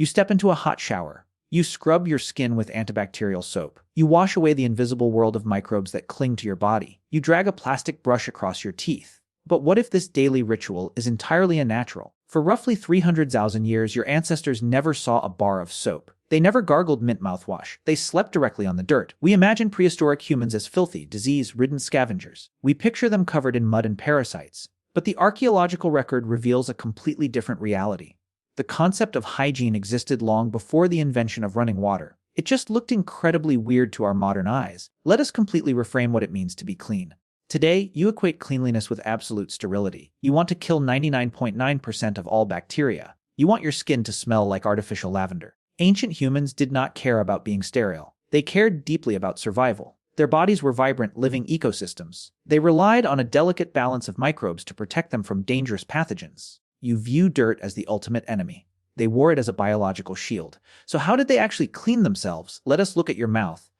You step into a hot shower. You scrub your skin with antibacterial soap. You wash away the invisible world of microbes that cling to your body. You drag a plastic brush across your teeth. But what if this daily ritual is entirely unnatural? For roughly 300,000 years, your ancestors never saw a bar of soap. They never gargled mint mouthwash. They slept directly on the dirt. We imagine prehistoric humans as filthy, disease-ridden scavengers. We picture them covered in mud and parasites. But the archaeological record reveals a completely different reality. The concept of hygiene existed long before the invention of running water. It just looked incredibly weird to our modern eyes. Let us completely reframe what it means to be clean. Today, you equate cleanliness with absolute sterility. You want to kill 99.9% of all bacteria. You want your skin to smell like artificial lavender. Ancient humans did not care about being sterile. They cared deeply about survival. Their bodies were vibrant, living ecosystems. They relied on a delicate balance of microbes to protect them from dangerous pathogens. You view dirt as the ultimate enemy. They wore it as a biological shield. So how did they actually clean themselves? Let us look at your mouth.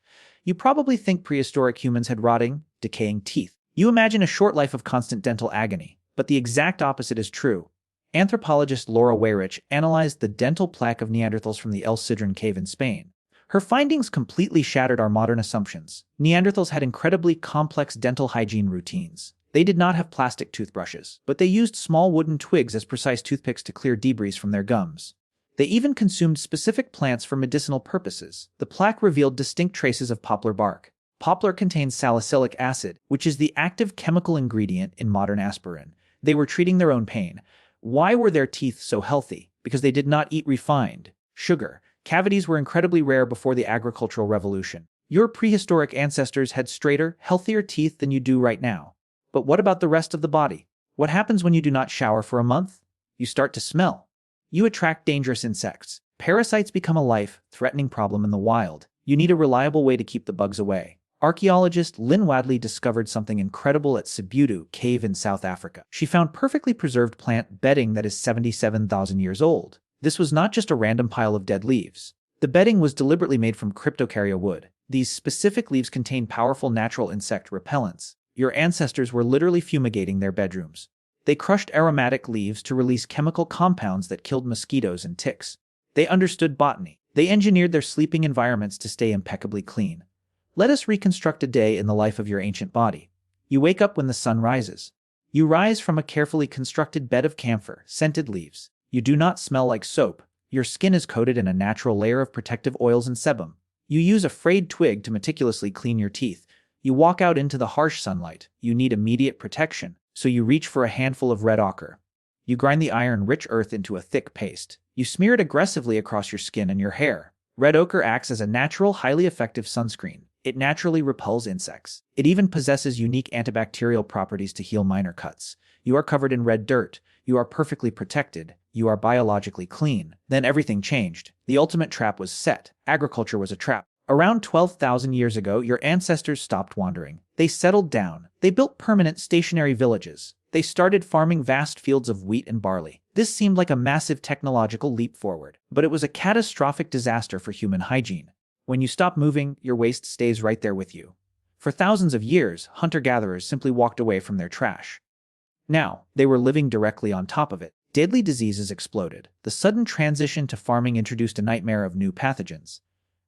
You probably think prehistoric humans had rotting, decaying teeth. You imagine a short life of constant dental agony. But the exact opposite is true. Anthropologist Laura Weyrich analyzed the dental plaque of Neanderthals from the El Sidrón cave in Spain. Her findings completely shattered our modern assumptions. Neanderthals had incredibly complex dental hygiene routines. They did not have plastic toothbrushes, but they used small wooden twigs as precise toothpicks to clear debris from their gums. They even consumed specific plants for medicinal purposes. The plaque revealed distinct traces of poplar bark. Poplar contains salicylic acid, which is the active chemical ingredient in modern aspirin. They were treating their own pain. Why were their teeth so healthy? Because they did not eat refined sugar. Cavities were incredibly rare before the agricultural revolution. Your prehistoric ancestors had straighter, healthier teeth than you do right now. But what about the rest of the body? What happens when you do not shower for a month? You start to smell. You attract dangerous insects. Parasites become a life-threatening problem in the wild. You need a reliable way to keep the bugs away. Archaeologist Lynn Wadley discovered something incredible at Sibutu Cave in South Africa. She found perfectly preserved plant bedding that is 77,000 years old. This was not just a random pile of dead leaves. The bedding was deliberately made from cryptocarya wood. These specific leaves contain powerful natural insect repellents. Your ancestors were literally fumigating their bedrooms. They crushed aromatic leaves to release chemical compounds that killed mosquitoes and ticks. They understood botany. They engineered their sleeping environments to stay impeccably clean. Let us reconstruct a day in the life of your ancient body. You wake up when the sun rises. You rise from a carefully constructed bed of camphor, scented leaves. You do not smell like soap. Your skin is coated in a natural layer of protective oils and sebum. You use a frayed twig to meticulously clean your teeth. You walk out into the harsh sunlight. You need immediate protection, so you reach for a handful of red ochre. You grind the iron-rich earth into a thick paste. You smear it aggressively across your skin and your hair. Red ochre acts as a natural, highly effective sunscreen. It naturally repels insects. It even possesses unique antibacterial properties to heal minor cuts. You are covered in red dirt. You are perfectly protected. You are biologically clean. Then everything changed. The ultimate trap was set. Agriculture was a trap. Around 12,000 years ago, your ancestors stopped wandering. They settled down. They built permanent stationary villages. They started farming vast fields of wheat and barley. This seemed like a massive technological leap forward, but it was a catastrophic disaster for human hygiene. When you stop moving, your waste stays right there with you. For thousands of years, hunter-gatherers simply walked away from their trash. Now, they were living directly on top of it. Deadly diseases exploded. The sudden transition to farming introduced a nightmare of new pathogens.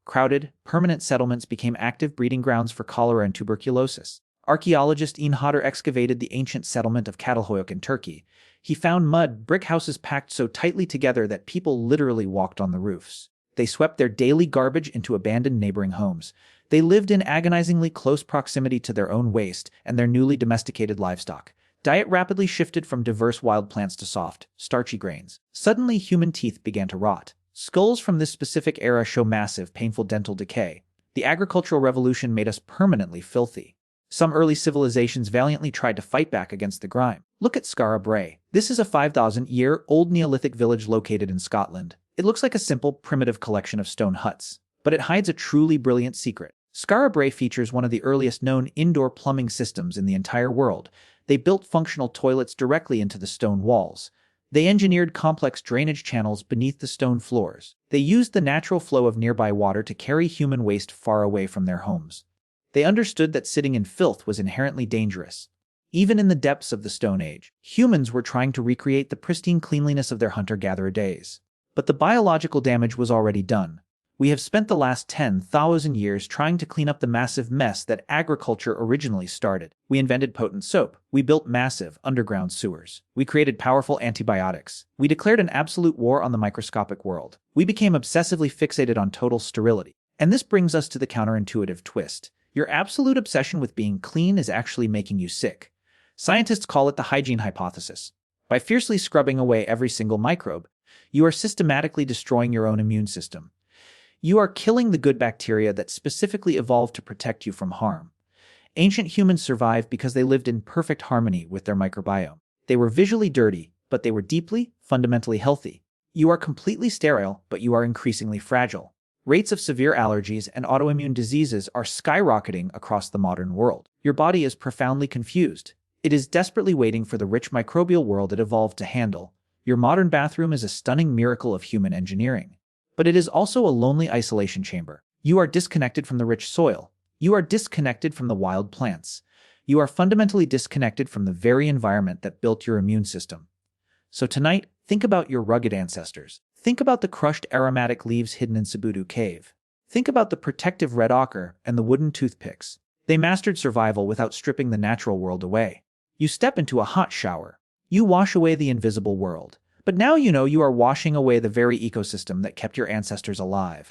Crowded, permanent settlements became active breeding grounds for cholera and tuberculosis. Archaeologist Ian Hodder excavated the ancient settlement of Catalhoyuk in Turkey. He found mud brick houses packed so tightly together that people literally walked on the roofs. They swept their daily garbage into abandoned neighboring homes. They lived in agonizingly close proximity to their own waste and their newly domesticated livestock. Diet rapidly shifted from diverse wild plants to soft, starchy grains. Suddenly, human teeth began to rot. Skulls from this specific era show massive, painful dental decay. The agricultural revolution made us permanently filthy. Some early civilizations valiantly tried to fight back against the grime. Look at Skara Brae. This is a 5,000-year-old Neolithic village located in Scotland. It looks like a simple, primitive collection of stone huts, but it hides a truly brilliant secret. Skara Brae features one of the earliest known indoor plumbing systems in the entire world. They built functional toilets directly into the stone walls. They engineered complex drainage channels beneath the stone floors. They used the natural flow of nearby water to carry human waste far away from their homes. They understood that sitting in filth was inherently dangerous. Even in the depths of the Stone Age, humans were trying to recreate the pristine cleanliness of their hunter-gatherer days. But the biological damage was already done. We have spent the last 10,000 years trying to clean up the massive mess that agriculture originally started. We invented potent soap. We built massive underground sewers. We created powerful antibiotics. We declared an absolute war on the microscopic world. We became obsessively fixated on total sterility. And this brings us to the counterintuitive twist. Your absolute obsession with being clean is actually making you sick. Scientists call it the hygiene hypothesis. By fiercely scrubbing away every single microbe, you are systematically destroying your own immune system. You are killing the good bacteria that specifically evolved to protect you from harm. Ancient humans survived because they lived in perfect harmony with their microbiome. They were visually dirty, but they were deeply, fundamentally healthy. You are completely sterile, but you are increasingly fragile. Rates of severe allergies and autoimmune diseases are skyrocketing across the modern world. Your body is profoundly confused. It is desperately waiting for the rich microbial world it evolved to handle. Your modern bathroom is a stunning miracle of human engineering. But it is also a lonely isolation chamber. You are disconnected from the rich soil. You are disconnected from the wild plants. You are fundamentally disconnected from the very environment that built your immune system. So tonight, think about your rugged ancestors. Think about the crushed aromatic leaves hidden in Sabudu Cave. Think about the protective red ochre and the wooden toothpicks. They mastered survival without stripping the natural world away. You step into a hot shower. You wash away the invisible world. But now you know you are washing away the very ecosystem that kept your ancestors alive.